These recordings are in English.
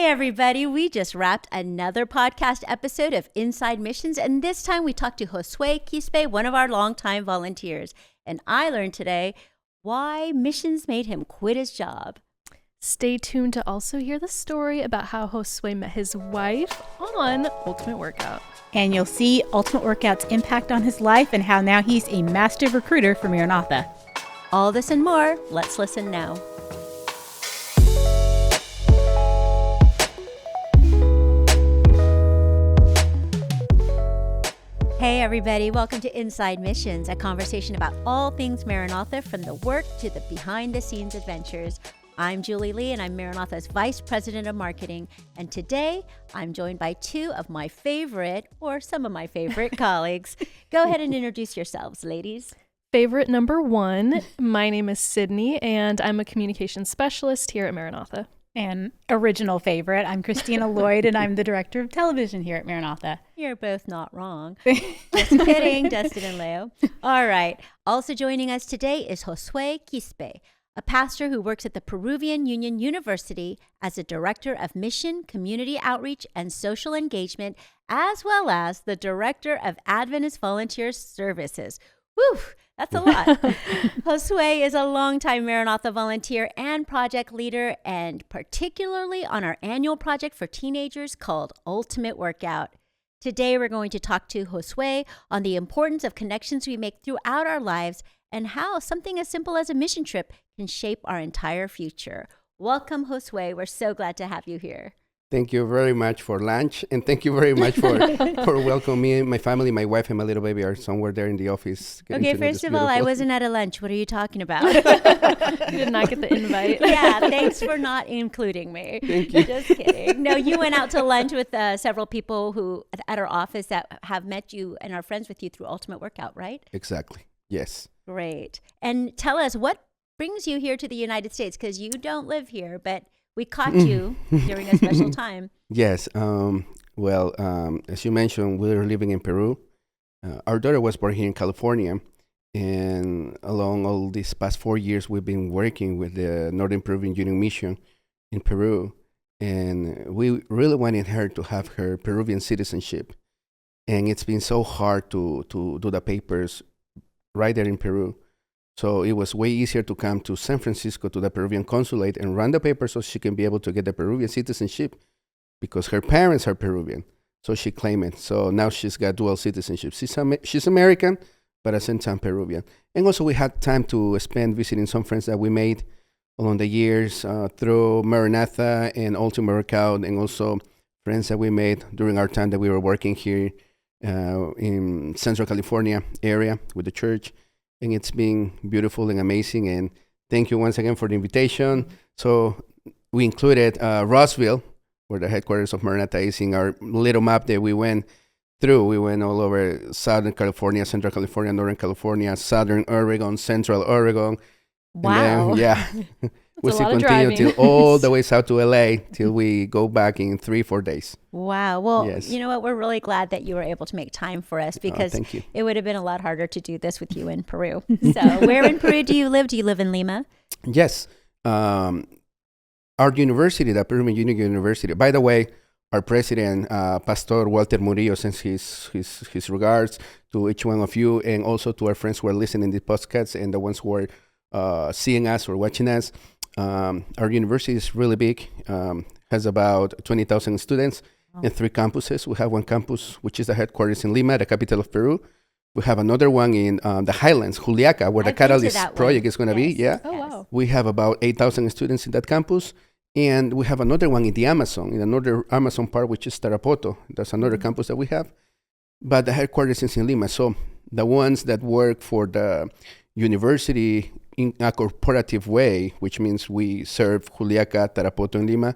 everybody. We just wrapped another podcast episode of Inside Missions, and this time we talked to Josue Quispe, one of our longtime volunteers. And I learned today why missions made him quit his job. Stay tuned to also hear the story about how Josue met his wife on Ultimate Workout. And you'll see Ultimate Workout's impact on his life and how now he's a master recruiter for Maranatha. All this and more. Let's listen now. Hey everybody, welcome to Inside Missions, a conversation about all things Maranatha, from the work to the behind-the-scenes adventures. I'm Julie Lee, and I'm Maranatha's Vice President of Marketing. And today, I'm joined by two of my favorite, or some of my favorite colleagues. Go ahead and introduce yourselves, ladies. Favorite number one, my name is Sydney, and I'm a communications specialist here at Maranatha. And original favorite, I'm Christina Lloyd, and I'm the Director of Television here at Maranatha. You're both not wrong. Just kidding, Dustin and Leo. All right. Also joining us today is Josue Quispe, a pastor who works at the Peruvian Union University as a Director of Mission, Community Outreach, and Social Engagement, as well as the Director of Adventist Volunteer Services. Whew, that's a lot. Josue is a longtime Maranatha volunteer and project leader, and particularly on our annual project for teenagers called Ultimate Workout. Today, we're going to talk to Josue on the importance of connections we make throughout our lives and how something as simple as a mission trip can shape our entire future. Welcome, Josue. We're so glad to have you here. Thank you very much for lunch, and thank you very much for welcoming me. My family, my wife, and my little baby are somewhere there in the office. Okay, first of all, I wasn't at a lunch. What are you talking about? You did not get the invite. Yeah, thanks for not including me. Thank you. Just kidding. No, you went out to lunch with several people who at our office that have met you and are friends with you through Ultimate Workout, right? Exactly. Yes. Great. And tell us, what brings you here to the United States? Because you don't live here, but we caught you during a special time. Yes. As you mentioned, we're living in Peru. Our daughter was born here in California. And along all these past 4 years, we've been working with the Northern Peruvian Union Mission in Peru. And we really wanted her to have her Peruvian citizenship. And it's been so hard to do the papers right there in Peru. So it was way easier to come to San Francisco to the Peruvian consulate and run the paper so she can be able to get the Peruvian citizenship, because her parents are Peruvian. So she claimed it. So now she's got dual citizenship. She's American, but at the same time Peruvian. And also we had time to spend visiting some friends that we made along the years through Maranatha and Ultimate Workout, and also friends that we made during our time that we were working here in Central California area with the church. And it's been beautiful and amazing. And thank you once again for the invitation. So we included Roseville, where the headquarters of Maranatha is, in our little map that we went through. We went all over Southern California, Central California, Northern California, Southern Oregon, Central Oregon. Wow. And then, yeah. We'll still continue till all the way south to LA till we go back in 3-4 days. Wow. Well, Yes. You know what? We're really glad that you were able to make time for us, because thank you. it would have been a lot harder to do this with you in Peru. So where in Peru do you live? Do you live in Lima? Yes. Our university, the Peruvian Union University, by the way, our president, Pastor Walter Murillo, sends his regards to each one of you, and also to our friends who are listening to the podcasts and the ones who are seeing us or watching us. Our university is really big, has about 20,000 students and 3 campuses. We have one campus, which is the headquarters in Lima, the capital of Peru. We have another one in the Highlands, Juliaca, where the Catalyst project is going to be. Yeah. Oh, wow. We have about 8,000 students in that campus. And we have another one in the Amazon, in another Amazon part, which is Tarapoto. That's another campus that we have. But the headquarters is in Lima. So the ones that work for the university in a corporative way, which means we serve Juliaca, Tarapoto, and Lima.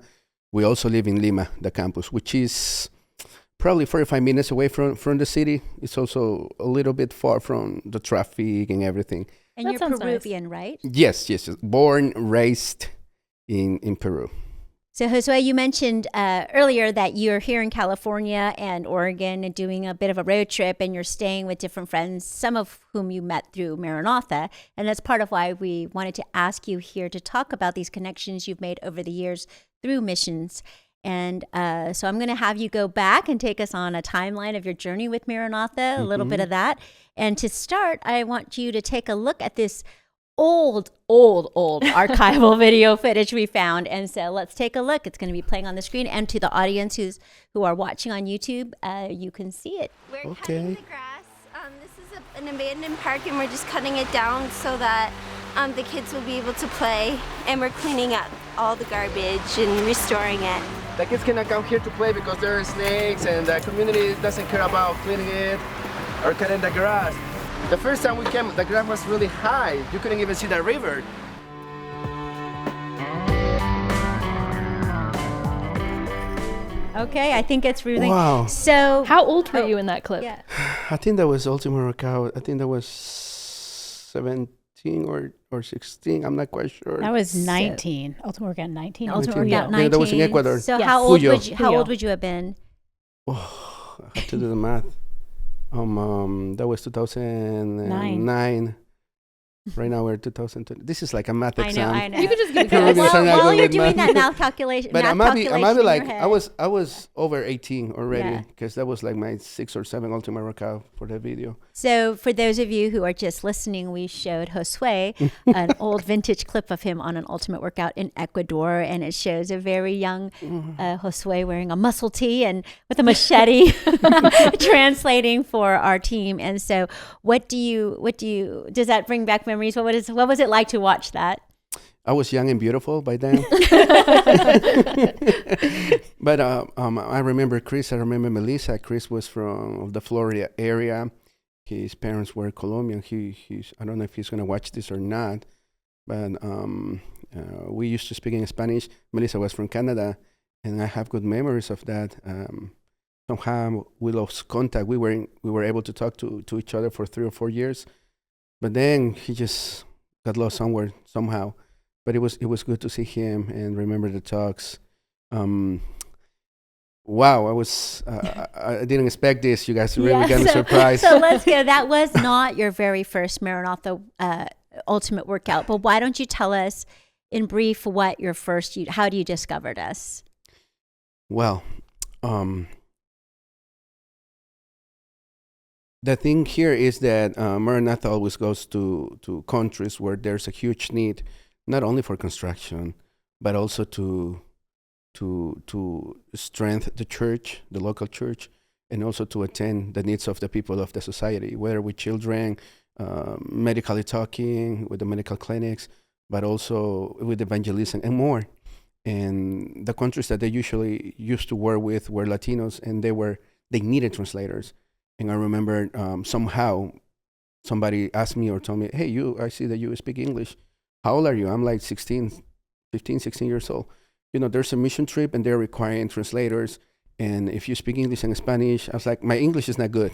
We also live in Lima, the campus, which is probably 45 minutes away from the city. It's also a little bit far from the traffic and everything. And That you're sounds Peruvian, right? Yes. Born, raised in Peru. So Josue, you mentioned earlier that you're here in California and Oregon and doing a bit of a road trip, and you're staying with different friends, some of whom you met through Maranatha. And that's part of why we wanted to ask you here to talk about these connections you've made over the years through missions. And so I'm going to have you go back and take us on a timeline of your journey with Maranatha, a little bit of that. And to start, I want you to take a look at this old archival video footage we found. And so let's take a look. It's going to be playing on the screen. And to the audience who are watching on YouTube, you can see it. We're cutting the grass. This is an abandoned park, and we're just cutting it down so that the kids will be able to play. And we're cleaning up all the garbage and restoring it. The kids cannot come here to play because there are snakes, and the community doesn't care about cleaning it or cutting the grass. The first time we came, the grass was really high. You couldn't even see the river. Okay, I think it's really... Wow. So... How old were you in that clip? Yeah. I think that was Ultimate Workout. I think that was 17 or 16. I'm not quite sure. That was 19. Ultimate Workout 19. Ultimate 19, Workout yeah. 19. Yeah, that was in Ecuador. So Yes. how old Puyo. would you have been? Oh, I have to do the math. That was 2009. Right now we're 2020. This is like a math exam. I know. You could just give Peruvians it are not While good you're with doing math. that math calculation, But I might be like in your I head. was over 18 already Yeah. because that was like my 6 or 7 Ultimate Workout for that video. So for those of you who are just listening, we showed Josue an old vintage clip of him on an Ultimate Workout in Ecuador, and it shows a very young Josue wearing a muscle tee and with a machete translating for our team. And so does that bring back memories? What was it like to watch that? I was young and beautiful by then. But I remember Chris. I remember Melissa. Chris was from the Florida area. His parents were Colombian. He's I don't know if he's gonna watch this or not. But we used to speak in Spanish. Melissa was from Canada, and I have good memories of that. Somehow we lost contact. We were able to talk to each other for 3 or 4 years, but then he just got lost somewhere somehow. But it was good to see him and remember the talks. Wow, I didn't expect this. You guys really got me surprised. So let's go. That was not your very first Maranatha Ultimate Workout, but why don't you tell us in brief what your first? How you discovered us? Well, the thing here is that Maranatha always goes to countries where there's a huge need, not only for construction, but also to strengthen the church, the local church, and also to attend the needs of the people of the society, whether with children, medically talking, with the medical clinics, but also with evangelism and more. And the countries that they usually used to work with were Latinos, and they needed translators. And I remember somehow somebody asked me or told me, "Hey, I see that you speak English. How old are you?" I'm like 15, 16 years old. There's a mission trip and they're requiring translators. And if you speak English and Spanish, I was like, my English is not good.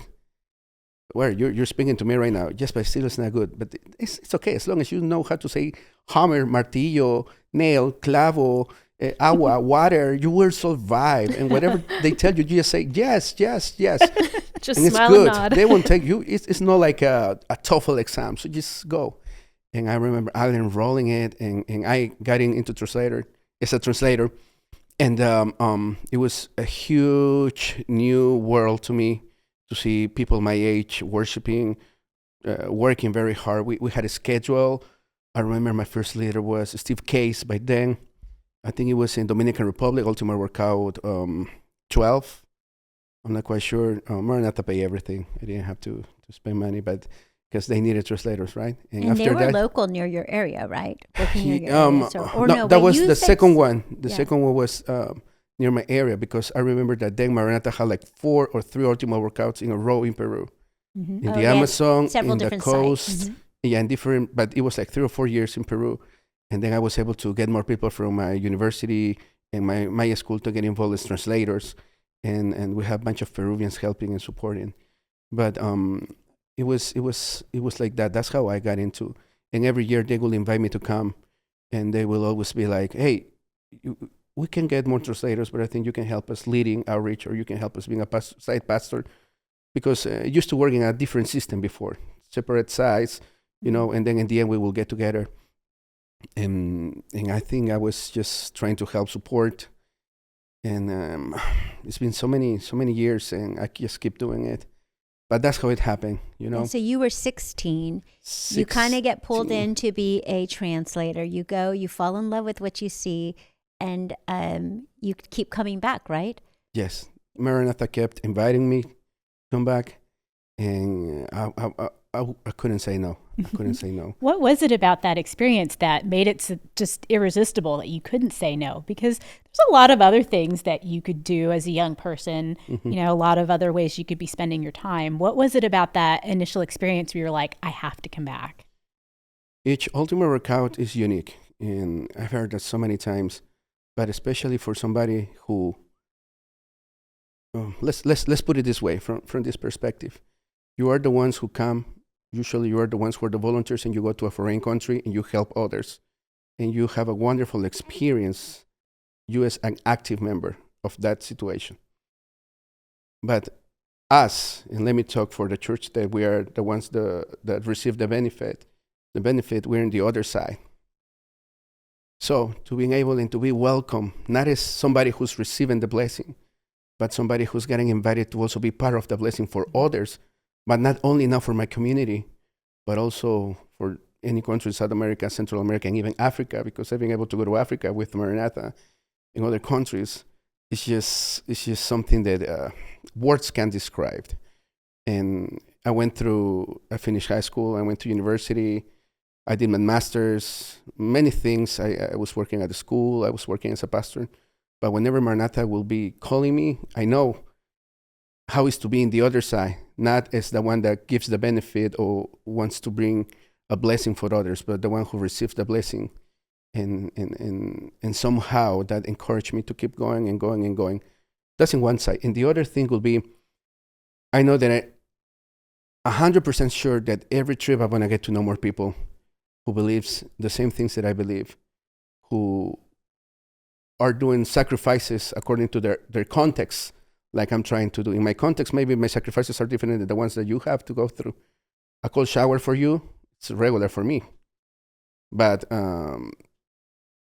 Where you're speaking to me right now, yes, but still it's not good. But it's okay as long as you know how to say hammer, martillo, nail, clavo, agua, water. You will survive. And whatever they tell you, you just say yes, yes, yes. Just and it's smile good. and nod. They won't take you. It's not like a TOEFL exam. So just go. And I remember I enrolling it, and I got into translator. It's a translator, and it was a huge new world to me to see people my age worshiping, working very hard. We had a schedule. I remember my first leader was Steve Case by then. I think it was in Dominican Republic, Ultimate Workout 12. I'm not quite sure. Maranatha pay everything. I didn't have to spend money, but because they needed translators, right? And after they were that, local near your area, right? Working near your area. no, that was the second one. The Yeah. second one was near my area because I remember that then Maranatha had like 4 or 3 Ultimate Workouts in a row in Peru, in Oh, the yeah, Amazon, several in the different coast, sites. yeah, in different. But it was like 3 or 4 years in Peru, and then I was able to get more people from my university and my school to get involved as translators, and we have a bunch of Peruvians helping and supporting. But it was like that. That's how I got into. And every year they will invite me to come, and they will always be like, "Hey, we can get more translators, but I think you can help us leading outreach, or you can help us being a site pastor, because I used to work in a different system before, separate sites, and then in the end we will get together." And I think I was just trying to help support. And it's been so many years, and I just keep doing it. But that's how it happened, you know. And so you were 16. You kind of get pulled in to be a translator. You go, you fall in love with what you see, and you keep coming back, right? Yes. Maranatha kept inviting me to come back, and I couldn't say no. I couldn't say no. What was it about that experience that made it just irresistible that you couldn't say no? Because there's a lot of other things that you could do as a young person, Mm-hmm. you know, a lot of other ways you could be spending your time. What was it about that initial experience where you're like, I have to come back? Each ultimate workout is unique, and I've heard that so many times, but especially for somebody who, let's put it this way, from this perspective. You are the ones who come. Usually you are the ones who are the volunteers, and you go to a foreign country and you help others. And you have a wonderful experience, you as an active member of that situation. But us, and let me talk for the church, that we are the ones that receive the benefit, we're on the other side. So to being able and to be welcome, not as somebody who's receiving the blessing, but somebody who's getting invited to also be part of the blessing for others, but not only now for my community, but also for any country in South America, Central America, and even Africa, because I've been able to go to Africa with Maranatha in other countries. It's just something that words can't describe. And I finished high school, I went to university, I did my master's, many things. I was working at the school, I was working as a pastor. But whenever Maranatha will be calling me, I know how it's to be in the other side, not as the one that gives the benefit or wants to bring a blessing for others, but the one who receives the blessing. And somehow that encouraged me to keep going and going and going. That's in one side. And the other thing will be, I know that I'm 100% sure that every trip I'm going to get to know more people who believes the same things that I believe, who are doing sacrifices according to their context, like I'm trying to do. In my context, maybe my sacrifices are different than the ones that you have to go through. A cold shower for you, it's regular for me. But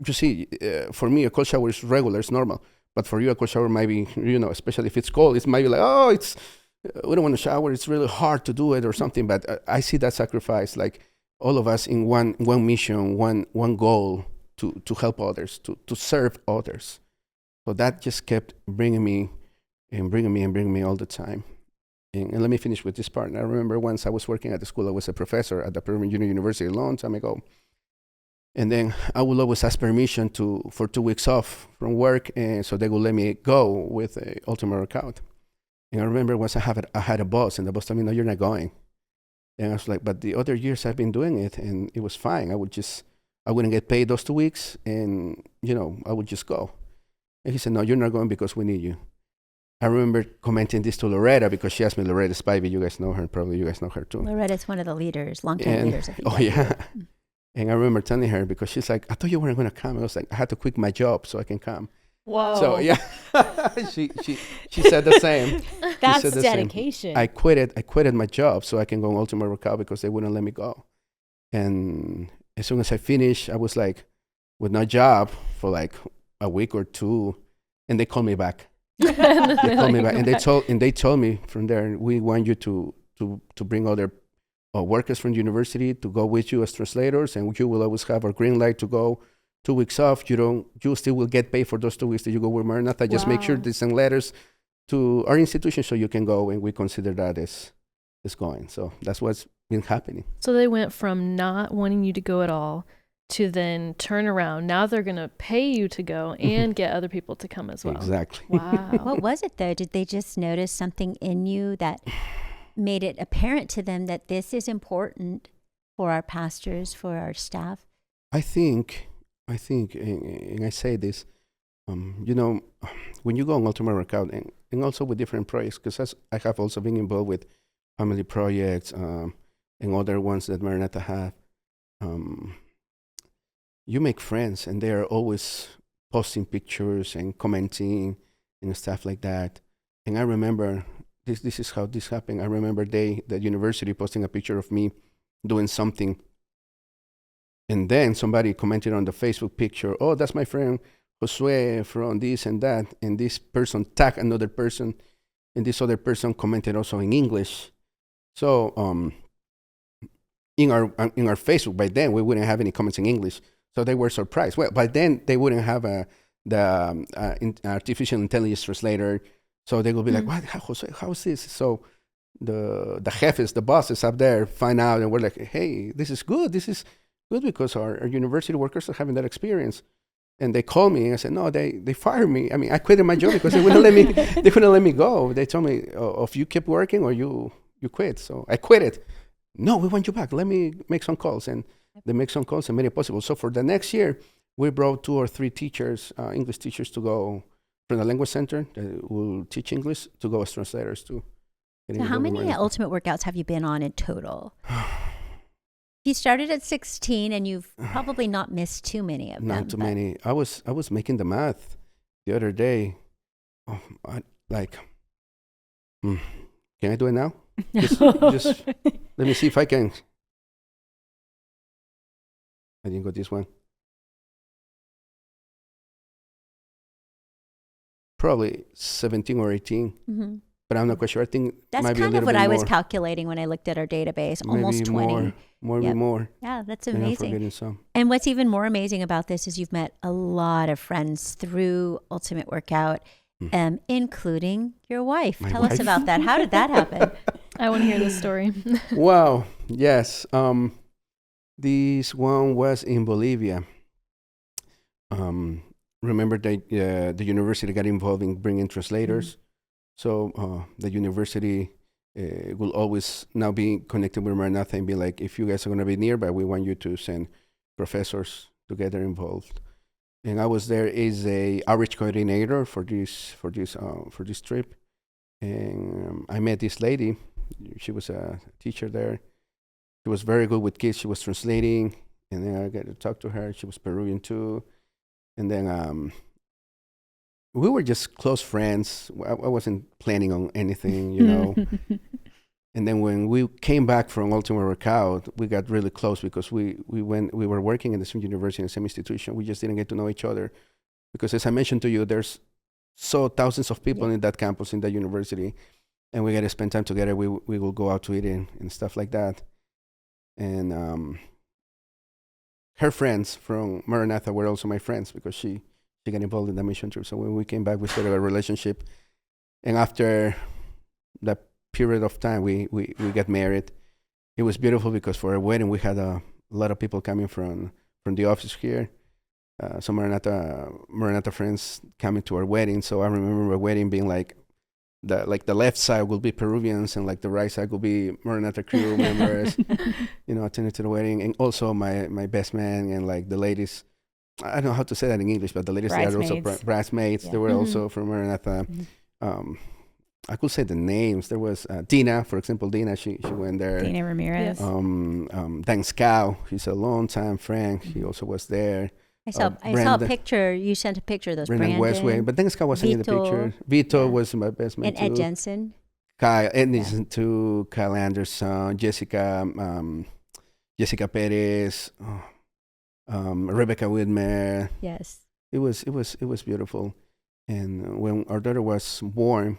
you see, for me, a cold shower is regular, it's normal. But for you, a cold shower might be, especially if it's cold, it might be like, we don't want to shower, it's really hard to do it or something. But I see that sacrifice, like all of us in one mission, one goal to help others, to serve others. So that just kept bringing me all the time. And let me finish with this part. I remember once I was working at the school, I was a professor at the Peru University a long time ago. And then I would always ask permission for 2 weeks off from work, and so they would let me go with a ultimate workout. And I remember once I had a boss, and the boss told me, "No, you're not going." And I was like, "But the other years I've been doing it, and it was fine. I wouldn't get paid those 2 weeks, and I would just go." And he said, "No, you're not going because we need you." I remember commenting this to Loretta because she asked me, Loretta Spivey, you guys know her, probably you guys know her too. Loretta's one of the leaders, longtime leaders. Oh, yeah. And I remember telling her, because she's like, "I thought you weren't going to come." I was like, "I had to quit my job so I can come." Whoa. So, yeah, she said the same. That's said the dedication. Same. I quitted my job so I can go on ultimate workout because they wouldn't let me go. And as soon as I finished, I was like with no job for like a week or two, and they called me back. They called me back, and they told me from there, "We want you to bring other workers from the university to go with you as translators, and you will always have our green light to go 2 weeks off. You still will get paid for those 2 weeks that you go with Maranatha. Just make sure they send letters to our institution so you can go, and we consider that as going." So that's what's been happening. So they went from not wanting you to go at all to then turn around. Now they're going to pay you to go and get other people to come as well. Exactly. Wow. What was it though? Did they just notice something in you that made it apparent to them that this is important for our pastors, for our staff? I think, and I say this, when you go on ultimate workout, and also with different projects, because I have also been involved with family projects and other ones that Maranatha have, you make friends, and they are always posting pictures and commenting and stuff like that. And I remember, this is how this happened. I remember the university posting a picture of me doing something. And then somebody commented on the Facebook picture, "Oh, that's my friend Josue from this and that, and this person tagged another person, and this other person commented also in English. So in our Facebook by then we wouldn't have any comments in English, so they were surprised. Well, by then they wouldn't have the artificial intelligence translator, so they will be like, "What? How is this?" So the jefes, the bosses up there, find out, and we're like, "Hey, this is good. This is good because our university workers are having that experience." And they called me and I said, "No, they fired me. I mean, I quit my job because they wouldn't let me. They couldn't let me go. They told me, if you keep working or you quit." So I quit it. "No, we want you back. Let me make some calls." And they make some calls and made it possible. So for the next year, we brought 2 or 3 teachers, English teachers, to go from the language center that will teach English to go as translators too. So how many Ultimate Workouts have you been on in total? You started at 16, and you've probably not missed too many of them. Not too many. I was making the math the other day. Oh, can I do it now? Just let me see if I can. I didn't go this one. Probably 17 or 18. Mm-hmm. But I'm not quite sure. I think that's might be a kind little of what bit I was more. Calculating when I looked at our database. Maybe almost 20. More. Yeah, that's I'm amazing. forgetting some. And what's even more amazing about this is you've met a lot of friends through Ultimate Workout, including your wife. Tell us about that. How did that happen? I want to hear this story. Wow. Yes. This one was in Bolivia. Remember that the university got involved in bringing translators. Mm-hmm. So the university will always now be connected with Maranatha and be like, if you guys are going to be nearby, we want you to send professors to get involved. And I was there as a outreach coordinator for this trip. And I met this lady. She was a teacher there. She was very good with kids. She was translating, and then I got to talk to her. She was Peruvian too. And then we were just close friends. I wasn't planning on anything, you know. And then when we came back from Ultimate Workout, we got really close because we were working in the same university, in the same institution. We just didn't get to know each other because, as I mentioned to you, there's thousands of people in that campus, in that university, and we got to spend time together. We will go out to eat and stuff like that. And her friends from Maranatha were also my friends because she got involved in the mission trip. So when we came back, we started a relationship. And after that period of time, we got married. It was beautiful because for our wedding, we had a lot of people coming from the office here. Some Maranatha friends coming to our wedding. So I remember our wedding being like the left side will be Peruvians and like the right side will be Maranatha crew members, attending to the wedding. And also my best man and like the ladies, I don't know how to say that in English, but the ladies that are also bridesmaids. Yeah. They were also from Maranatha. Mm-hmm. I could say the names. There was Dina, for example. Dina, she went there. Dina Ramirez. Dan Scow, he's a longtime friend. He also was there. I saw a picture. You sent a picture of those. Brandon Westway, but Dan Scow wasn't in the picture. Vito was my best man and too. Ed Jensen. Kyle too. Kyle Anderson, Jessica Perez, Rebecca Whitmer. Yes. It was beautiful. And when our daughter was born,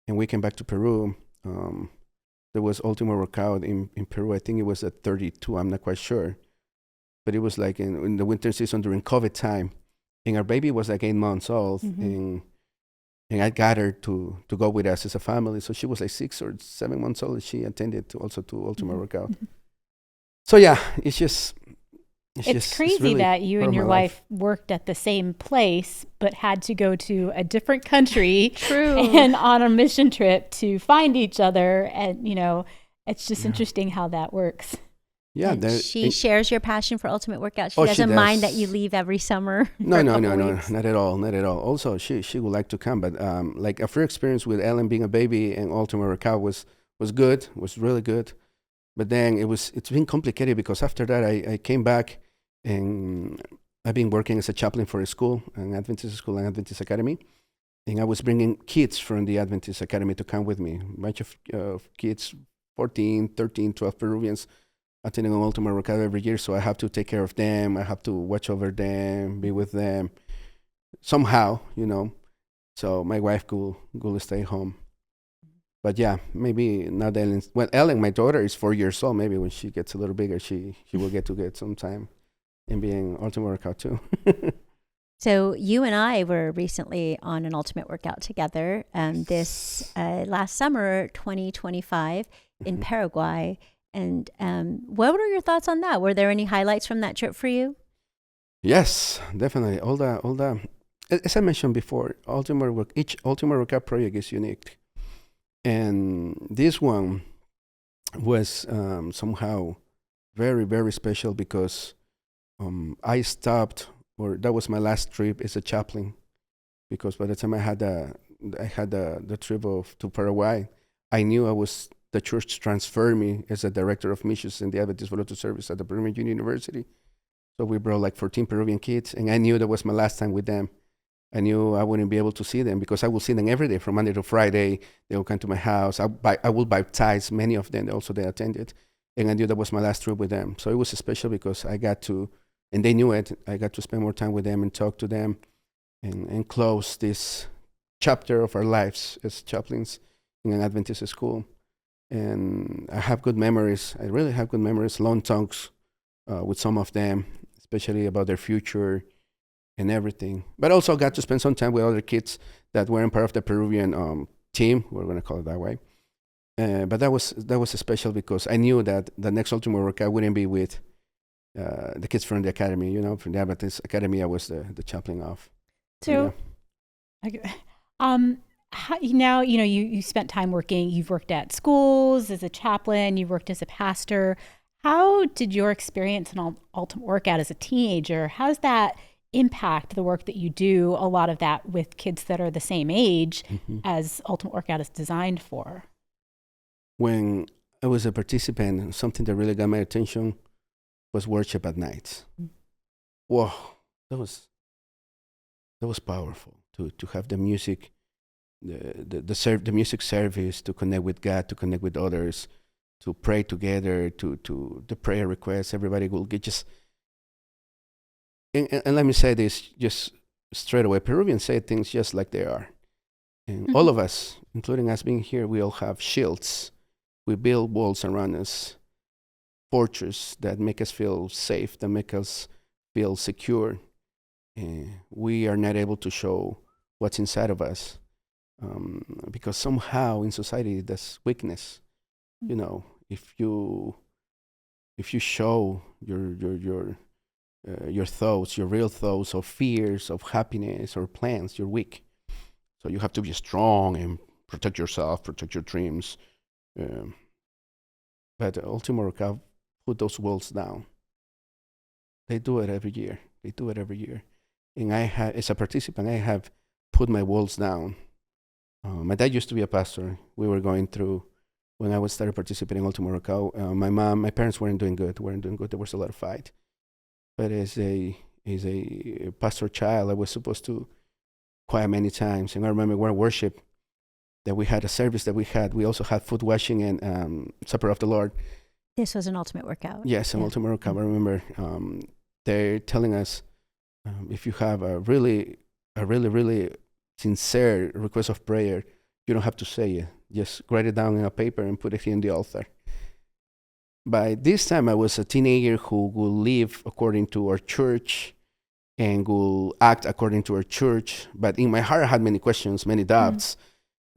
and we came back to Peru, there was Ultimate Workout in Peru. I think it was at 32. I'm not quite sure. But it was like in the winter season during COVID time. And our baby was like 8 months old. Mm-hmm. And I got her to go with us as a family. So she was like 6 or 7 months old. And she attended to Ultimate Workout. So yeah, it's crazy really that you and your wife worked at the same place, but had to go to a different country. True. And on a mission trip to find each other. And, it's just interesting how that works. Yeah. She shares your passion for Ultimate Workout. She doesn't mind that you leave every summer. No, not at all. Also, she would like to come, but like a first experience with Ellen being a baby and Ultimate Workout was good, was really good. But then it's been complicated because after that I came back and I've been working as a chaplain for a school, an Adventist school, an Adventist academy. And I was bringing kids from the Adventist academy to come with me. A bunch of kids, 14, 13, 12 Peruvians attending an Ultimate Workout every year. So I have to take care of them. I have to watch over them, be with them. somehow, so my wife could stay home. But yeah, maybe not Ellen. Well, Ellen, my daughter, is 4 years old. Maybe when she gets a little bigger, she will get some time and be an ultimate workout too. So you and I were recently on an ultimate workout together this last summer, 2025, in Paraguay. And what were your thoughts on that? Were there any highlights from that trip for you? Yes, definitely. All the as I mentioned before, each ultimate workout project is unique, and this one was somehow very, very special because I stopped, or that was my last trip as a chaplain, because by the time I had the trip to Paraguay, I knew the church transferred me as a director of missions in the Adventist Volunteer Service at the Peruvian Union University. So we brought like 14 Peruvian kids, and I knew that was my last time with them. I knew I wouldn't be able to see them because I will see them every day from Monday to Friday. They will come to my house. I will baptize many of them. Also, they attended, and I knew that was my last trip with them. So it was special because I got to, and they knew it. I got to spend more time with them and talk to them, and close this chapter of our lives as chaplains in an Adventist school. And I have good memories. I really have good memories. Long talks with some of them, especially about their future and everything. But also got to spend some time with other kids that weren't part of the Peruvian team. We're going to call it that way. But that was special because I knew that the next ultimate workout wouldn't be with the kids from the academy. From the Adventist Academy, I was the chaplain of. So, now you spent time working. You've worked at schools as a chaplain. You've worked as a pastor. How did your experience in ultimate workout as a teenager? How does that impact the work that you do? A lot of that with kids that are the same age as ultimate workout is designed for. When I was a participant, something that really got my attention was worship at night. Wow, that was powerful to have the music, the music service, to connect with God, to connect with others, to pray together, to the prayer requests. Everybody will get just. And let me say this just straight away: Peruvians say things just like they are, and all of us, including us being here, we all have shields. We build walls around us, fortresses that make us feel safe, that make us feel secure. We are not able to show what's inside of us because somehow in society there's weakness. If you show your thoughts, your real thoughts of fears, of happiness or plans, you're weak. So you have to be strong and protect yourself, protect your dreams. But Ultimate Workout put those walls down. They do it every year. And as a participant, I have put my walls down. My dad used to be a pastor. We were going through, when I started participating in Ultimate Workout, my parents weren't doing good. There was a lot of fight. But as a pastor child, I was supposed to cry many times. And I remember when worship, that we had a service that we also had food washing and supper of the Lord. This was an ultimate workout. Yes, an ultimate workout. I remember they're telling us if you have a really sincere request of prayer, you don't have to say it. Just write it down in a paper and put it here in the altar. By this time, I was a teenager who will live according to our church and will act according to our church. But in my heart, I had many questions, many doubts.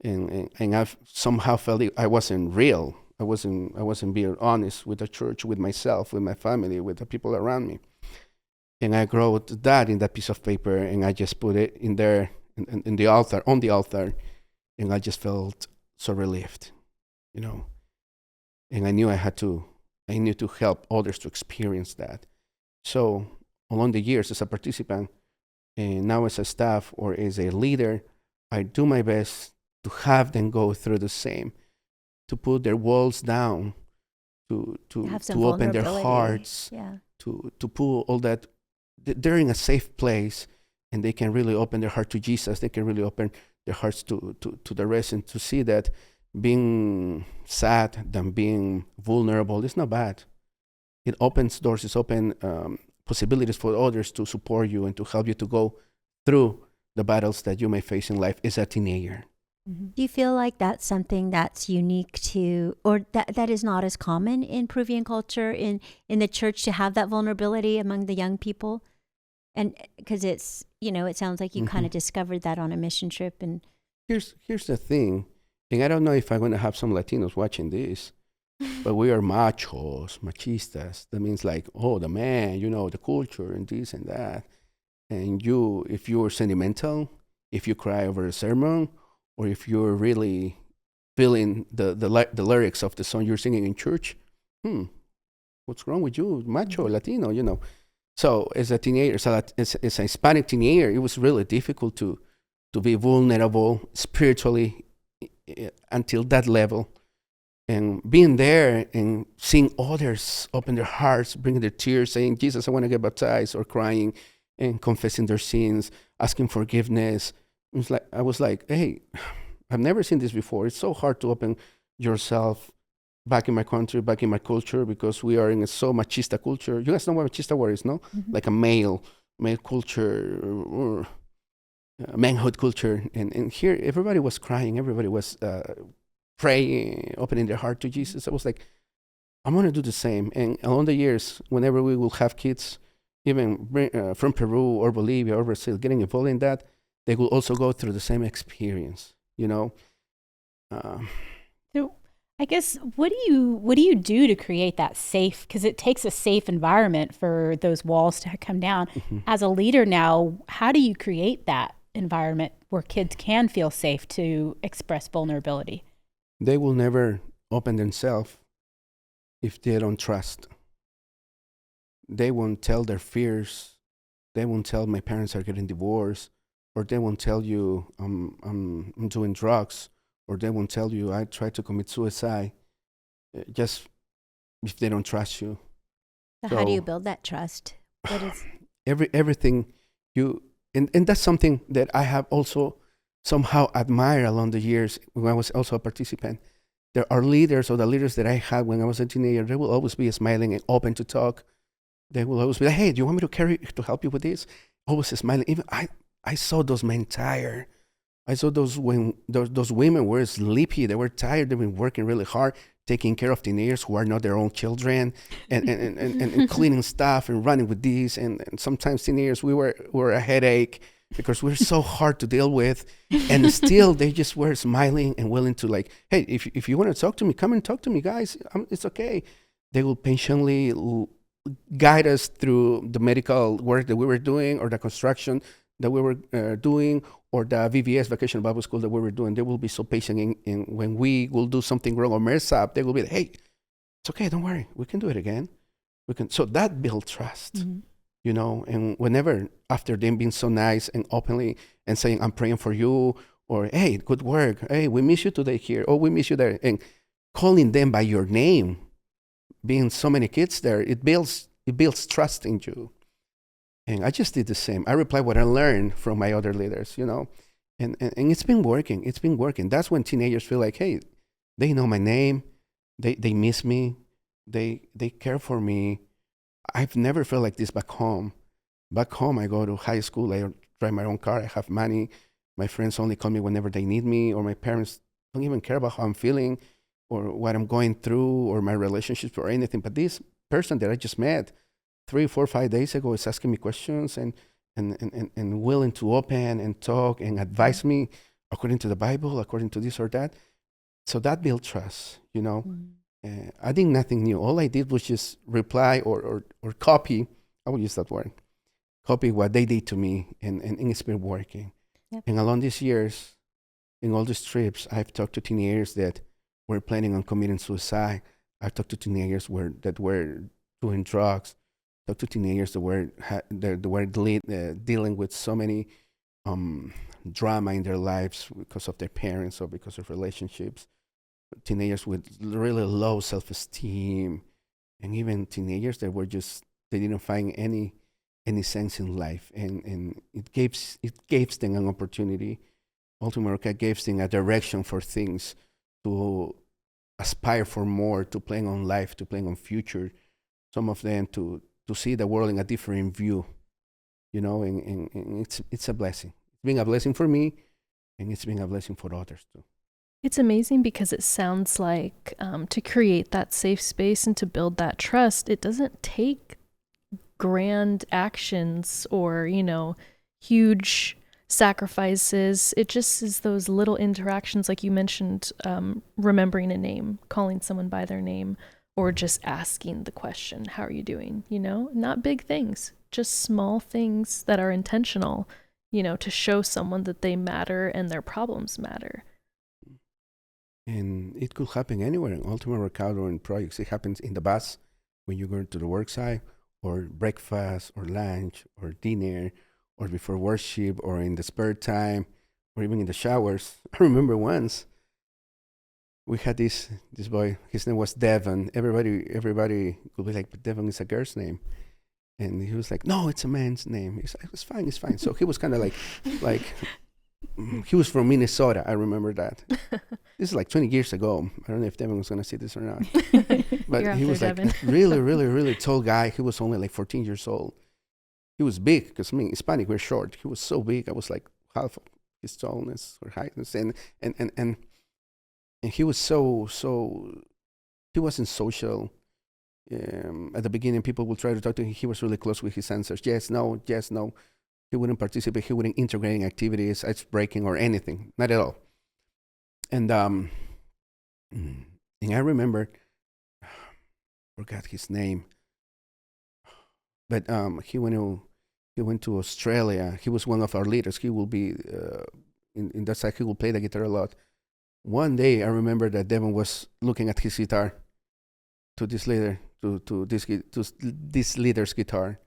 And I somehow felt I wasn't real. I wasn't being honest with the church, with myself, with my family, with the people around me. And I wrote that in that piece of paper, and I just put it in there, in the altar, on the altar, and I just felt so relieved, And I knew I need to help others to experience that. So along the years as a participant, and now as a staff or as a leader, I do my best to have them go through the same, to put their walls down, to open their hearts, to put all that. They're in a safe place, and they can really open their heart to Jesus. They can really open their hearts to the rest, and to see that being sad than being vulnerable is not bad. It opens doors. It's open possibilities for others to support you and to help you to go through the battles that you may face in life as a teenager. Do you feel like that's something that's unique to, or that is not as common in Peruvian culture, in the church, to have that vulnerability among the young people? And because it's, it sounds like you kind of discovered that on a mission trip. And Here's the thing, and I don't know if I'm going to have some Latinos watching this, but we are machos, machistas. That means like, oh, the man, the culture and this and that. And if you're sentimental, if you cry over a sermon, or if you're really feeling the lyrics of the song you're singing in church, what's wrong with you, macho, Latino, So as a teenager, as a Hispanic teenager, it was really difficult to be vulnerable spiritually until that level. And being there and seeing others open their hearts, bringing their tears, saying, Jesus, I want to get baptized, or crying and confessing their sins, asking forgiveness. I was like, hey, I've never seen this before. It's so hard to open yourself back in my country, back in my culture, because we are in a so machista culture. You guys know what machista word is, no? Like a male culture, or manhood culture. And here, everybody was crying. Everybody was praying, opening their heart to Jesus. I was like, I'm going to do the same. And along the years, whenever we will have kids, even from Peru or Bolivia or Brazil, getting involved in that, they will also go through the same experience, So I guess, what do you do to create that safe? Because it takes a safe environment for those walls to come down. As a leader now, how do you create that environment where kids can feel safe to express vulnerability? They will never open themselves if they don't trust. They won't tell their fears. They won't tell my parents are getting divorced, or they won't tell you I'm doing drugs, or they won't tell you I tried to commit suicide, just if they don't trust you. so how do you build that trust? What is Everything and that's something that I have also somehow admired along the years when I was also a participant. There are leaders, or the leaders that I had when I was a teenager, they will always be smiling and open to talk. They will always be like, hey, do you want me to help you with this? Always smiling. Even I saw those men tired. I saw those women were sleepy. They were tired. They've been working really hard, taking care of teenagers who are not their own children, and cleaning stuff and running with these. And sometimes teenagers, we were a headache because we're so hard to deal with. And still, they just were smiling and willing to, like, hey, if you want to talk to me, come and talk to me, guys. It's okay. They will patiently guide us through the medical work that we were doing, or the construction that we were doing, or the VBS, Vacation Bible School, that we were doing. They will be so patient, and when we will do something wrong or mess up, they will be like, hey, it's okay, don't worry, we can do it again. So that builds trust, and whenever, after them being so nice and openly and saying, I'm praying for you, or hey, good work, hey, we miss you today here, oh, we miss you there, and calling them by your name, being so many kids there, it builds trust in you. And I just did the same. I replied what I learned from my other leaders, and it's been working. It's been working. That's when teenagers feel like, hey, they know my name, they miss me, they care for me. I've never felt like this back home. Back home, I go to high school, I drive my own car, I have money. My friends only call me whenever they need me, or my parents don't even care about how I'm feeling, or what I'm going through, or my relationships, or anything. But this person that I just met 3, 4, 5 days ago is asking me questions and willing to open and talk and advise me according to the Bible, according to this or that. So that built trust, I did nothing new. All I did was just reply or copy. I will use that word. Copy what they did to me, and it's been working. Yep. And along these years, in all these trips, I've talked to teenagers that were planning on committing suicide. I've talked to teenagers that were doing drugs. Talked to teenagers that were dealing with so many drama in their lives because of their parents or because of relationships. Teenagers with really low self-esteem, and even teenagers that were they didn't find any sense in life, and it gives them an opportunity. Ultimately, gives them a direction for things, to aspire for more, to playing on life, to playing on future. Some of them to see the world in a different view, and it's a blessing. been a blessing for me, and it's been a blessing for others too. It's amazing because it sounds like to create that safe space and to build that trust, it doesn't take grand actions or, huge sacrifices. It just is those little interactions, like you mentioned, remembering a name, calling someone by their name, or just asking the question, how are you doing? Not big things, just small things that are intentional, to show someone that they matter and their problems matter. And it could happen anywhere in Ultimate Workout or in projects. It happens in the bus when you go to the work site, or breakfast, or lunch, or dinner, or before worship, or in the spare time, or even in the showers. I remember once we had this boy. His name was Devon. Everybody would be like, but Devon is a girl's name. And he was like, no, it's a man's name. He's like, it's fine. So he was kind of like he was from Minnesota. I remember that. This is like 20 years ago. I don't know if Devon was going to see this or not. But he was like really, really, really tall guy. He was only like 14 years old. He was big because, Hispanic, we're short. He was so big. I was like half of his tallness or heightness. And he was so, he wasn't social. At the beginning, people would try to talk to him. He was really close with his answers. Yes, no. He wouldn't participate. He wouldn't integrate in activities, ice breaking, or anything. Not at all. And I remember, forgot his name, but he went to Australia. He was one of our leaders. He will be in that side. He will play the guitar a lot. One day, I remember that Devon was looking at his guitar, to this leader, to this leader's guitar,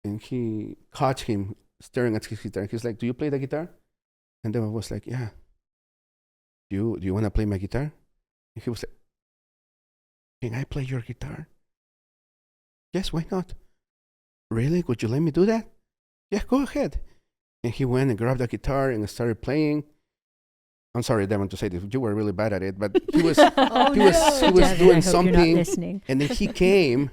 and he caught him staring at his guitar. He's like, "Do you play the guitar?" And Devon was like, "Yeah." Do you want to play my guitar? And he was like, "Can I play your guitar?" "Yes, why not?" "Really? Would you let me do that?" "Yeah, go ahead." And he went and grabbed the guitar and started playing. I'm sorry, Devon, to say this. You were really bad at it, but he was he was doing something. And then he came.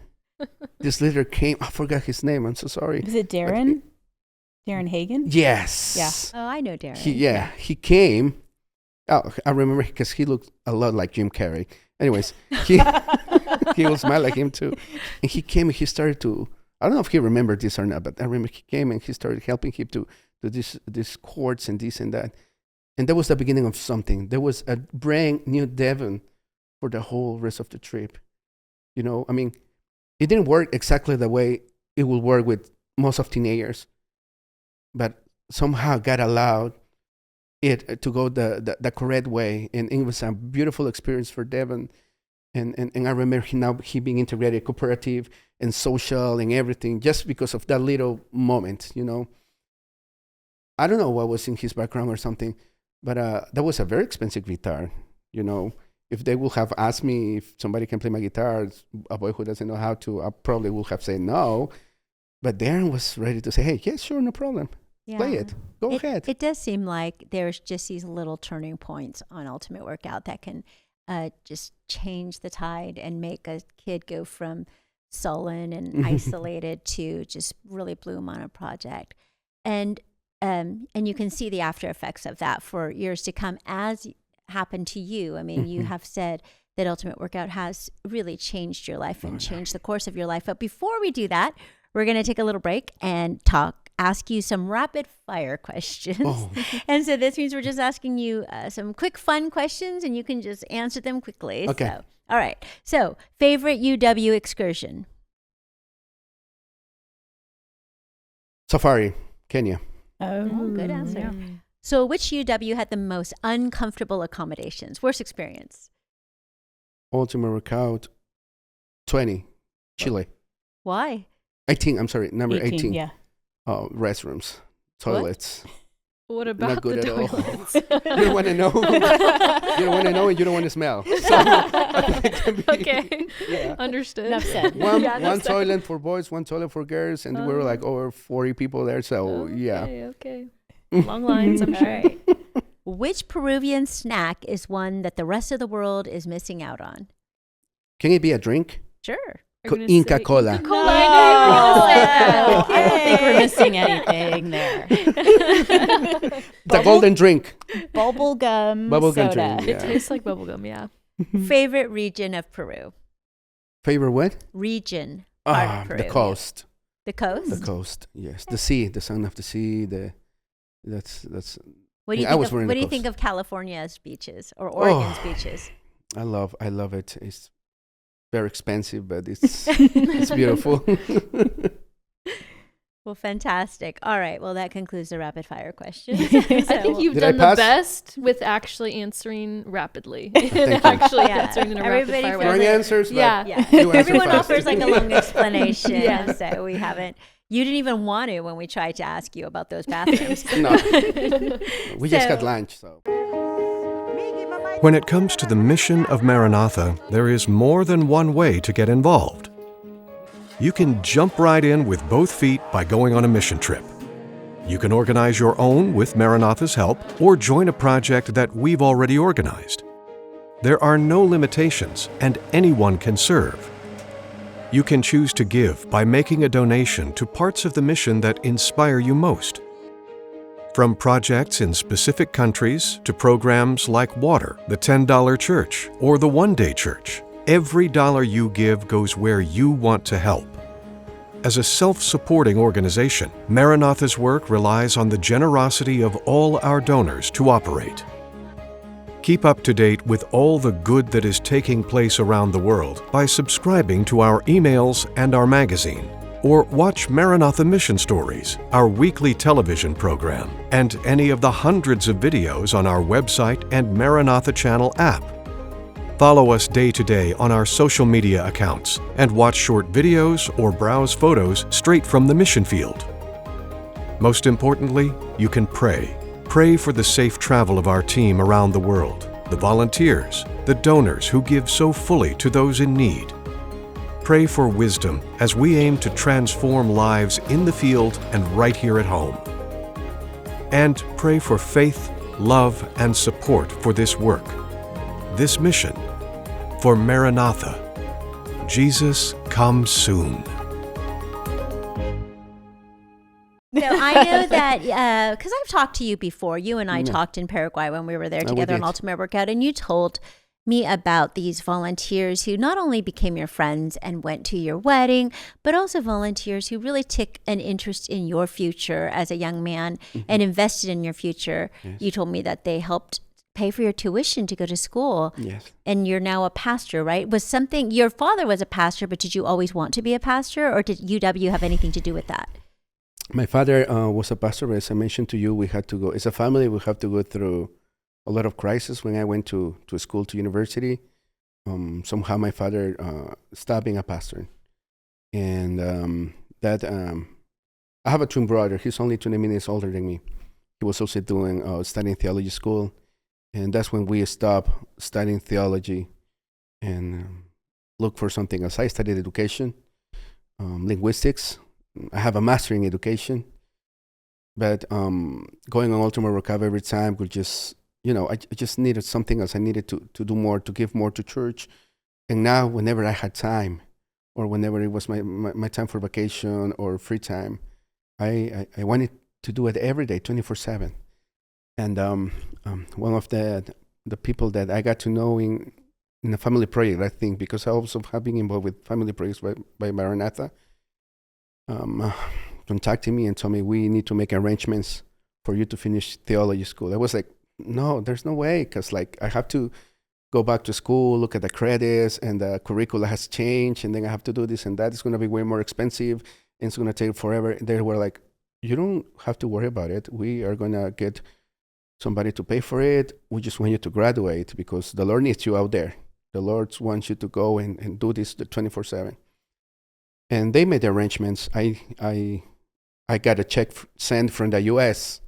This leader came. I forgot his name. I'm so sorry. Was it Darren? Darren Hagen? Yes. Yeah. Oh, I know Darren. He came. Oh, I remember because he looked a lot like Jim Carrey. Anyways, he will smile like him too. And he came and he started to, I don't know if he remembered this or not, but I remember he came and he started helping him to this chords and this and that. And that was the beginning of something. There was a brand new Devon for the whole rest of the trip. It didn't work exactly the way it will work with most of teenagers, but somehow God allowed it to go the correct way, and it was a beautiful experience for Devon. And I remember he being integrated, cooperative and social and everything, just because of that little moment. I don't know what was in his background or something, but that was a very expensive guitar. If they would have asked me if somebody can play my guitar, a boy who doesn't know how to, I probably would have said no. But Darren was ready to say, "Hey, yes, sure, no problem. Yeah. Play it. Go ahead." It does seem like there's just these little turning points on Ultimate Workout that can just change the tide and make a kid go from sullen and isolated to just really bloom on a project. And you can see the after effects of that for years to come, as happened to you. You have said that Ultimate Workout has really changed your life and changed the course of your life. But before we do that, we're going to take a little break and ask you some rapid fire questions. Oh. And so this means we're just asking you some quick fun questions, and you can just answer them quickly. Okay. So, all right. So, favorite UW excursion? Safari, Kenya. Oh, good answer. Yeah. So, which UW had the most uncomfortable accommodations? Worst experience? Ultimate Workout 20, Chile. Why? 18, I'm sorry, number 18. Yeah. Oh, restrooms, toilets. What about Not good the at all. toilets? You don't want to know. You don't want to know, and you don't want to smell. So, I think it can be, Okay. Yeah. Understood. Enough said. One toilet for boys, one toilet for girls, and we were like over 40 people there. So, yeah. Okay. Long lines, I'm sure. All right. Which Peruvian snack is one that the rest of the world is missing out on? Can it be a drink? Sure. You're gonna Inca say Cola. Inca Cola. I knew you were gonna say that. I don't think we're missing anything there. The golden drink. Bubblegum Bubblegum soda. drink, It yeah. tastes like bubblegum, yeah. Favorite region of Peru? Favorite what? Region. Part of Peru. The coast. The coast? The coast, yes. The sea, the sound of the sea. That's. What do you I was think wearing of, the what do you coast. think of California's beaches or Oregon's beaches? I love it. It's very expensive, but it's beautiful. Well, fantastic. All right. Well, that concludes the rapid fire questions. I think you've Did I done the pass? best with actually answering rapidly. Thank you. Actually Yeah. answering in a Everybody rapid fire feels way. Wrong like- answers, but Yeah. Yeah. you answer Everyone fast. offers like a long explanation. Yeah. So we haven't. You didn't even want to when we tried to ask you about those bathrooms. No, we just had So- lunch, so. When it comes to the mission of Maranatha, there is more than one way to get involved. You can jump right in with both feet by going on a mission trip. You can organize your own with Maranatha's help or join a project that we've already organized. There are no limitations and anyone can serve. You can choose to give by making a donation to parts of the mission that inspire you most. From projects in specific countries to programs like Water, the $10 Church, or the One Day Church, every dollar you give goes where you want to help. As a self-supporting organization, Maranatha's work relies on the generosity of all our donors to operate. Keep up to date with all the good that is taking place around the world by subscribing to our emails and our magazine. Or watch Maranatha Mission Stories, our weekly television program, and any of the hundreds of videos on our website and Maranatha Channel app. Follow us day to day on our social media accounts and watch short videos or browse photos straight from the mission field. Most importantly, you can pray. Pray for the safe travel of our team around the world, the volunteers, the donors who give so fully to those in need. Pray for wisdom as we aim to transform lives in the field and right here at home. And pray for faith, love, and support for this work, this mission, for Maranatha. Jesus, come soon. So I know that because I've talked to you before. You and I Yeah. talked in Paraguay when we were there Oh, we together on did. Ultimate Workout, and you told me about these volunteers who not only became your friends and went to your wedding, but also volunteers who really took an interest in your future as a young man and invested in your future. Yes. You told me that they helped pay for your tuition to go to school, Yes. and you're now a pastor, right? Was something your father was a pastor, but did you always want to be a pastor, or did UW have anything to do with that? My father was a pastor, but as I mentioned to you, we had to go, as a family, we have to go through a lot of crisis. When I went to school, to university, somehow my father stopped being a pastor. And I have a twin brother. He's only 20 minutes older than me. He was also doing studying theology school. And that's when we stopped studying theology and looked for something else. I studied education, linguistics. I have a master in education. But going on Ultimate Workout every time would just, I just needed something else. I needed to do more, to give more to church. And now whenever I had time, or whenever it was my time for vacation or free time, I wanted to do it every day, 24/7. And one of the people that I got to know in a family project, I think, because I also have been involved with family projects by Maranatha, contacted me and told me, we need to make arrangements for you to finish theology school. I was like, no, there's no way, because I have to go back to school, look at the credits, and the curricula has changed, and then I have to do this and that. It's going to be way more expensive, and it's going to take forever. They were like, you don't have to worry about it. We are going to get somebody to pay for it. We just want you to graduate, because the Lord needs you out there. The Lord wants you to go and do this 24/7. And they made the arrangements. I got a check sent from the U.S.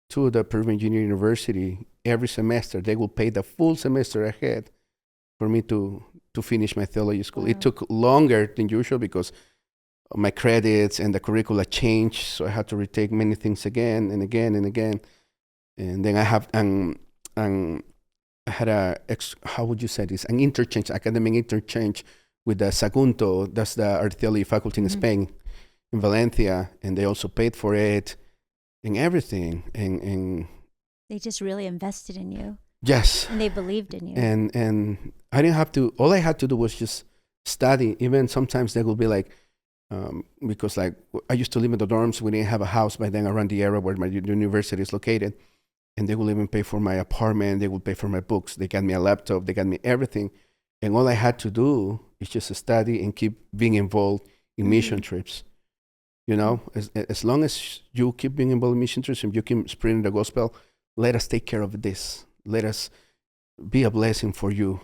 to the Peruvian Junior University every semester. They will pay the full semester ahead for me to finish my theology school. Wow. It took longer than usual because my credits and the curricula changed, so I had to retake many things again and again and again. And then I had how would you say this? An interchange, academic interchange with the Sagunto, that's the art theology faculty in Spain, in Valencia, and they also paid for it and everything. And They just really invested in you. yes. And they believed in you. And I didn't have to, all I had to do was just study. Even sometimes they would be like, because like I used to live in the dorms, we didn't have a house by then around the area where my university is located. And they will even pay for my apartment. They will pay for my books. They got me a laptop. They got me everything. And all I had to do is just study and keep being involved in mission trips. You know, as long as you keep being involved in mission trips and you keep spreading the gospel, let us take care of this. Let us be a blessing for you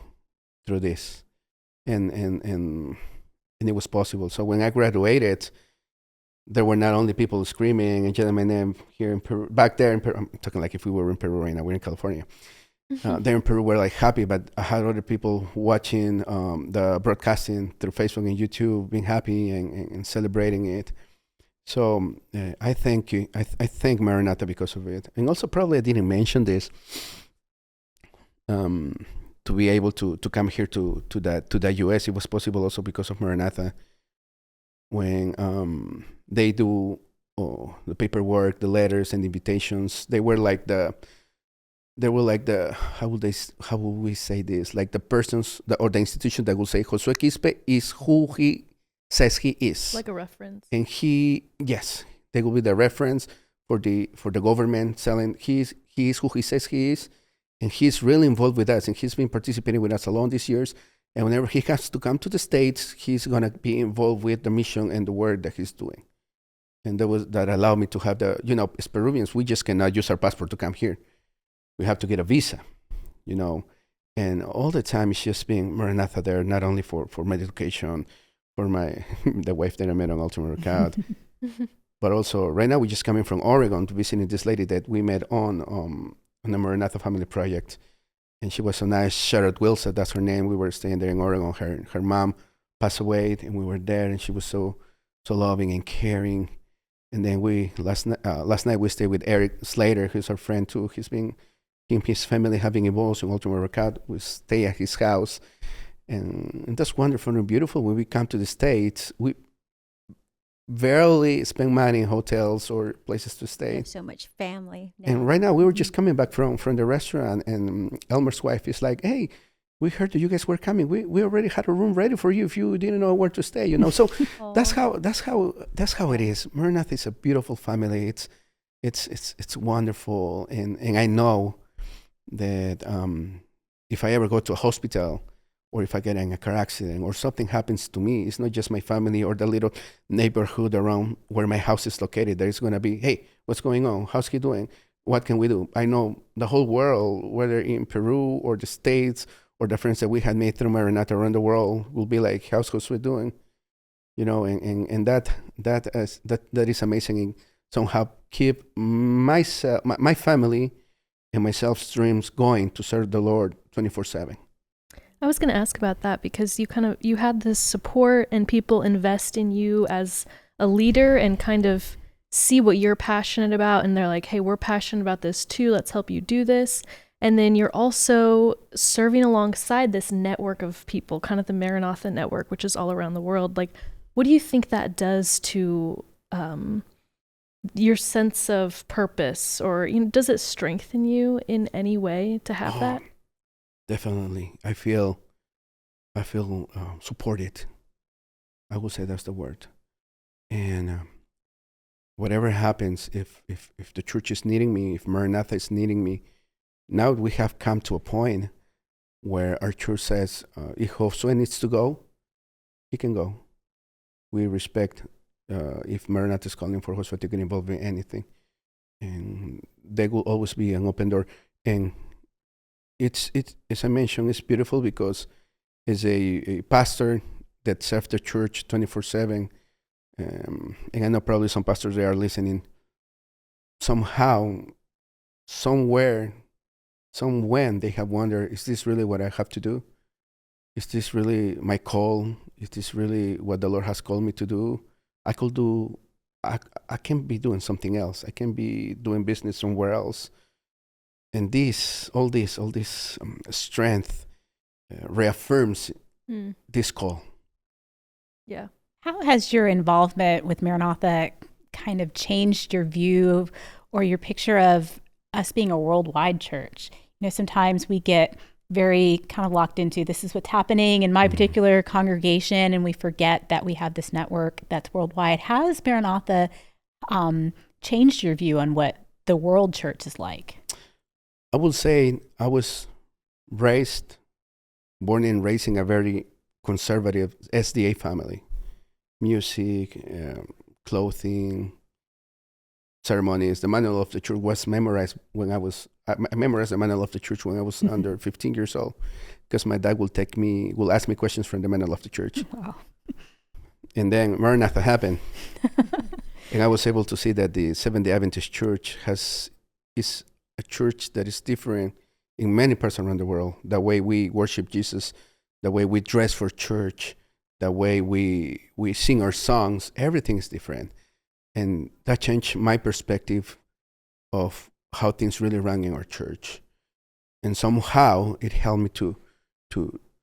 through this. And it was possible. So when I graduated, there were not only people screaming and yelling my name here in Peru. Back there in Peru, I'm talking like if we were in Peru right now, we're in California. There in Peru, we're like happy, but I had other people watching the broadcasting through Facebook and YouTube, being happy and celebrating it. So I thank you. I thank Maranatha because of it. And also probably I didn't mention this, to be able to come here to the US, it was possible also because of Maranatha. When they do the paperwork, the letters and invitations, they were like the how would we say this? Like the persons or the institution that will say Josue Quispe is who he says he is. Like a reference. And they will be the reference for the government selling he is who he says he is, and he's really involved with us, and he's been participating with us along these years. And whenever he has to come to the States, he's gonna be involved with the mission and the work that he's doing. And that allowed me to have as Peruvians, we just cannot use our passport to come here. We have to get a visa, and all the time it's just being Maranatha there, not only for my education, for my the wife that I met on Ultimate Workout, but also right now we're just coming from Oregon to visiting this lady that we met on the Maranatha Family Project. And she was so nice. Charlotte Wilson, that's her name. We were staying there in Oregon. Her mom passed away, and we were there, and she was so loving and caring. And then last night we stayed with Eric Slater, who's our friend too. He's been his family having involved in Ultimate Workout. We stay at his house, and that's wonderful and beautiful. When we come to the States, we rarely spend money in hotels or places to You stay. have so much family now. And right now we were just coming back from the restaurant, and Elmer's wife is like, "Hey, we heard that you guys were coming. We already had a room ready for you if you didn't know where to stay, So that's how it is. Maranatha is a beautiful family. It's wonderful, and I know that if I ever go to a hospital, or if I get in a car accident or something happens to me, it's not just my family or the little neighborhood around where my house is located. There's going to be, hey, what's going on? How's he doing? What can we do? I know the whole world, whether in Peru or the States or the friends that we had made through Maranatha around the world, will be like, how's Josue doing? And that is amazing. And somehow keep myself, my family and myself's dreams going to serve the Lord 24/7. I was going to ask about that because you had this support and people invest in you as a leader and kind of see what you're passionate about. And they're like, hey, we're passionate about this too. Let's help you do this. And then you're also serving alongside this network of people, kind of the Maranatha network, which is all around the world. Like, what do you think that does to your sense of purpose, or does it strengthen you in any way to have that? Definitely. I feel supported. I will say that's the word. And whatever happens, if the church is needing me, if Maranatha is needing me, now we have come to a point where our church says, if Josue needs to go, he can go. We respect if Maranatha is calling for Josue to get involved in anything. And there will always be an open door. And it's as I mentioned, it's beautiful because as a pastor that serves the church 24/7, and I know probably some pastors they are listening. Somehow, somewhere, when they have wondered, is this really what I have to do? Is this really my call? Is this really what the Lord has called me to do? I can be doing something else. I can be doing business somewhere else. And all this strength reaffirms this call. Yeah. How has your involvement with Maranatha kind of changed your view or your picture of us being a worldwide church? Sometimes we get very kind of locked into this is what's happening in my particular congregation, and we forget that we have this network that's worldwide. How has Maranatha changed your view on what the world church is like? I will say I was born and raised in a very conservative SDA family. Music, clothing, ceremonies. The manual of the church was memorized when I memorized the manual of the church when I was under 15 years old, because my dad will ask me questions from the manual of the church. Wow. And then Maranatha happened. And I was able to see that the Seventh-day Adventist Church is a church that is different in many parts around the world. The way we worship Jesus, the way we dress for church, the way we sing our songs, everything is different. And that changed my perspective of how things really run in our church. And somehow it helped me to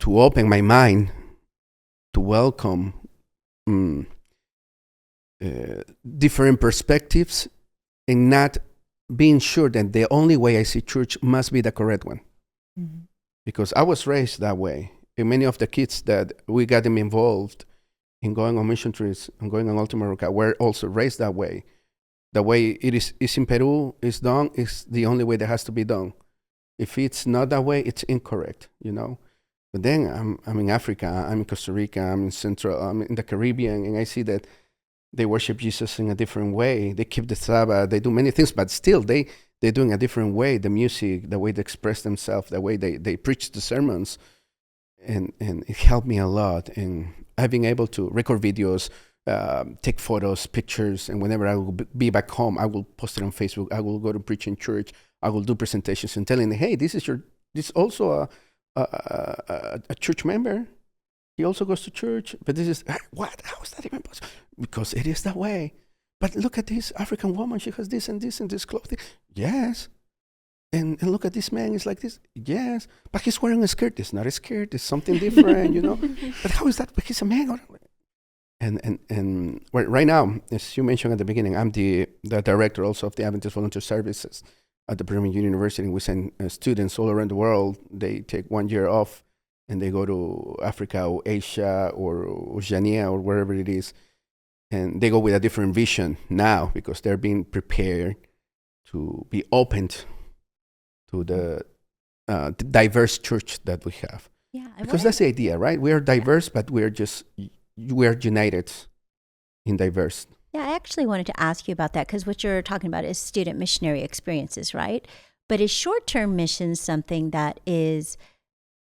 open my mind to welcome different perspectives, and not being sure that the only way I see church must be the correct one. Mm-hmm. Because I was raised that way. And many of the kids that we got them involved in going on mission trips and going on Ultima Roca were also raised that way. The way it is in Peru is done is the only way that has to be done. If it's not that way, it's incorrect, But then I'm in Africa, I'm in Costa Rica, I'm in the Caribbean, and I see that they worship Jesus in a different way. They keep the Sabbath, they do many things, but still they're doing a different way. The music, the way they express themselves, the way they preach the sermons. And it helped me a lot. And I've been able to record videos, take photos, pictures, and whenever I will be back home, I will post it on Facebook. I will go to preach in church. I will do presentations and telling them, hey, this is also a church member. He also goes to church, but this is, what? How is that even possible? Because it is that way. But look at this African woman. She has this and this and this clothing. Yes. And look at this man. It's like this. Yes. But he's wearing a skirt. It's not a skirt. It's something different, But how is that? But he's a man. And right now, as you mentioned at the beginning, I'm the director also of the Adventist Volunteer Services at the Peruvian University. We send students all around the world. They take 1 year off, and they go to Africa or Asia or Oceania or wherever it is. And they go with a different vision now because they're being prepared to be opened to the diverse church that we have. Yeah, because that's the idea, right? We are diverse, but we are united in diverse. Yeah, I actually wanted to ask you about that because what you're talking about is student missionary experiences, right? But is short-term missions something that is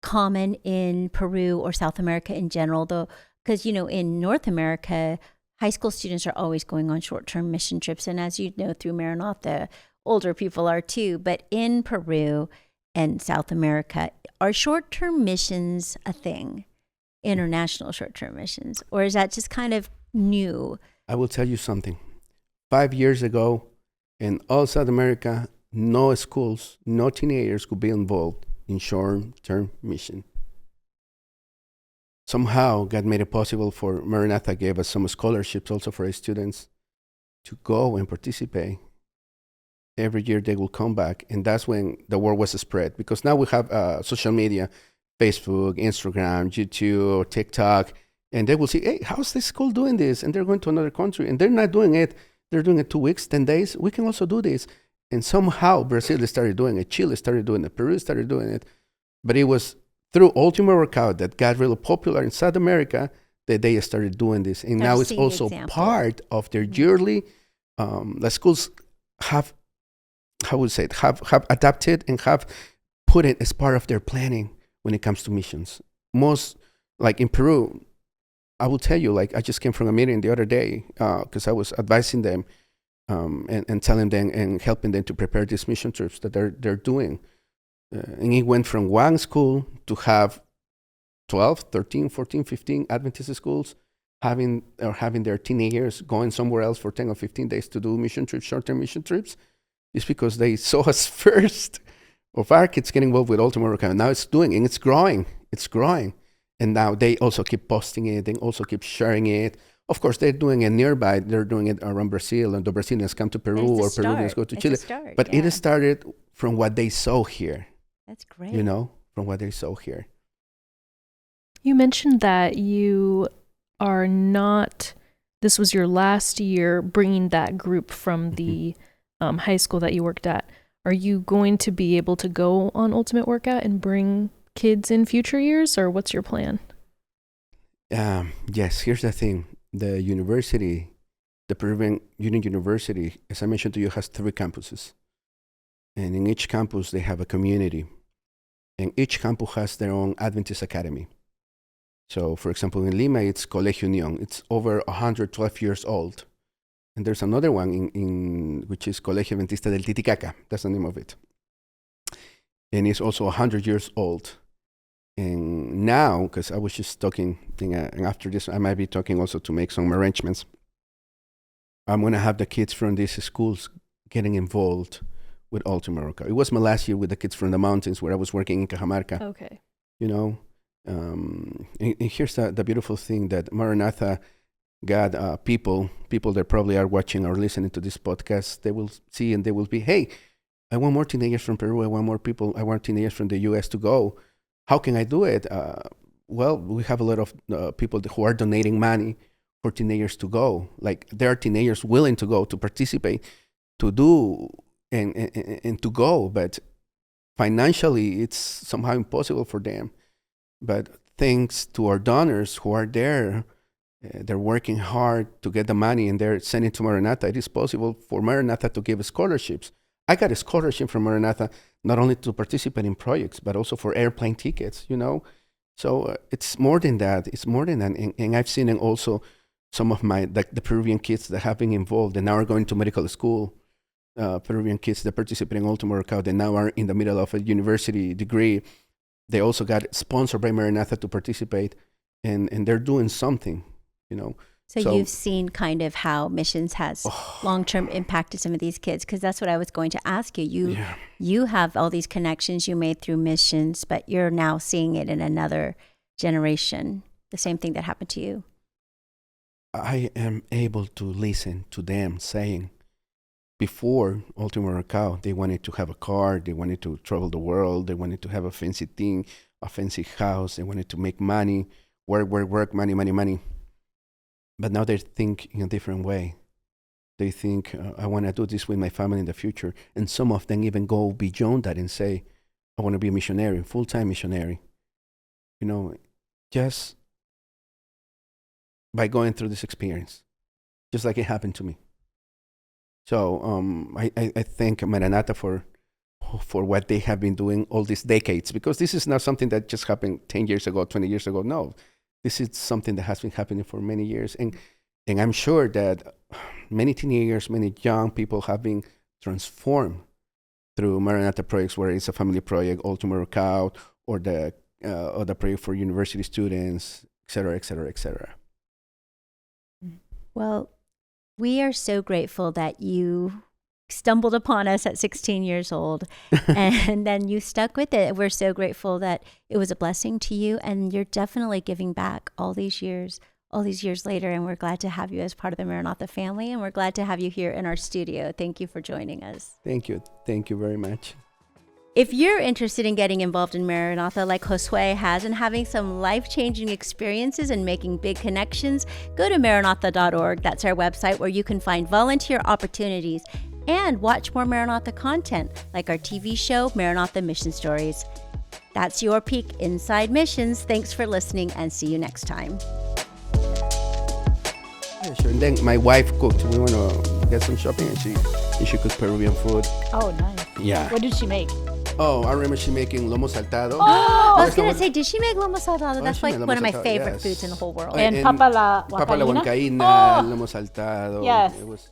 common in Peru or South America in general, though? Because, in North America, high school students are always going on short-term mission trips. And as you know, through Maranatha, older people are too. But in Peru and South America, are short-term missions a thing? International short-term missions? Or is that just kind of new? I will tell you something. 5 years ago, in all South America, no schools, no teenagers could be involved in short-term mission. Somehow, God made it possible for Maranatha, gave us some scholarships also for our students to go and participate. Every year they will come back, and that's when the word was spread. Because now we have social media, Facebook, Instagram, YouTube, TikTok, and they will see, hey, how's this school doing this? And they're going to another country, and they're not doing it. They're doing it 2 weeks, 10 days. We can also do this. And somehow Brazil started doing it, Chile started doing it, Peru started doing it. But it was through Ultima Workout that got really popular in South America that they started doing this. And now it's also part of their yearly, the schools have, have adapted and have put it as part of their planning when it comes to missions. Most, like in Peru, I will tell you, like I just came from a meeting the other day because I was advising them and telling them and helping them to prepare these mission trips that they're doing. And it went from one school to have 12, 13, 14, 15 Adventist schools having their teenagers going somewhere else for 10 or 15 days to do mission trips, short-term mission trips. It's because they saw us first of our kids getting involved with Ultima Roca. Now it's doing, and it's growing. It's growing. And now they also keep posting it. They also keep sharing it. Of course, they're doing it nearby. They're doing it around Brazil, and the Brazilians come to Peru, or Peruvians go to Chile. But it started from what they saw here. That's great. You know, from what they saw here. You mentioned that you are not, this was your last year bringing that group from the high school that you worked at. Are you going to be able to go on Ultimate Workout and bring kids in future years, or what's your plan? Yes, here's the thing. The university, the Peruvian Union University, as I mentioned to you, has 3 campuses. And in each campus, they have a community. And each campus has their own Adventist academy. So, for example, in Lima, it's Colegio Unión. It's over 112 years old. And there's another one in which is Colegio Adventista del Titicaca. That's the name of it. And it's also 100 years old. And now, because I was just talking, and after this, I might be talking also to make some arrangements. I'm going to have the kids from these schools getting involved with Ultimate Workout. It was my last year with the kids from the mountains where I was working in Cajamarca. Okay. You know, and here's the beautiful thing that Maranatha got people that probably are watching or listening to this podcast. They will see and they will be, hey, I want more teenagers from Peru. I want teenagers from the U.S. to go. How can I do it? Well, we have a lot of people who are donating money for teenagers to go. Like, there are teenagers willing to go, to participate, to do, and to go. But financially, it's somehow impossible for them. But thanks to our donors who are there, they're working hard to get the money, and they're sending to Maranatha. It is possible for Maranatha to give scholarships. I got a scholarship from Maranatha, not only to participate in projects, but also for airplane tickets, you know? So it's more than that. It's more than that. And I've seen also some of the Peruvian kids that have been involved and now are going to medical school. Peruvian kids that participate in Ultimate Workout and now are in the middle of a university degree. They also got sponsored by Maranatha to participate, and they're doing something, you know? So you've seen kind of how missions has long-term impacted some of these kids, because that's what I was going to ask you. You have all these connections you made through missions, but you're now seeing it in another generation, the same thing that happened to you. I am able to listen to them saying, before Ultimate Workout, they wanted to have a car, they wanted to travel the world, they wanted to have a fancy thing, a fancy house, they wanted to make money, work, money. But now they think in a different way. They think, I want to do this with my family in the future. And some of them even go beyond that and say, I want to be a missionary, full-time missionary. You know, just by going through this experience, just like it happened to me. So I thank Maranatha for what they have been doing all these decades, because this is not something that just happened 10 years ago, 20 years ago. No. This is something that has been happening for many years. And I'm sure that many teenagers, many young people have been transformed through Maranatha projects, whether it's a family project, Ultimate Workout, or the project for university students, et cetera, et cetera, et cetera. Well, we are so grateful that you stumbled upon us at 16 years old and then you stuck with it. We're so grateful that it was a blessing to you, and you're definitely giving back all these years later, and we're glad to have you as part of the Maranatha family, and we're glad to have you here in our studio. Thank you for joining us. Thank you very much. If you're interested in getting involved in Maranatha like Josue has and having some life-changing experiences and making big connections, go to maranatha.org. That's our website where you can find volunteer opportunities and watch more Maranatha content, like our TV show, Maranatha Mission Stories. That's your peek inside missions. Thanks for listening, and see you next time. Yeah, sure. And then my wife cooked. We want to get some shopping, and she cooked Peruvian food. Oh, nice. Yeah. What did she make? Oh, I remember she making lomo saltado. Oh, I was going to say, did she make lomo saltado? That's like one of my saltado, favorite yes. foods in the whole world. And papa la huancaína, Oh. lomo saltado. Yes. It was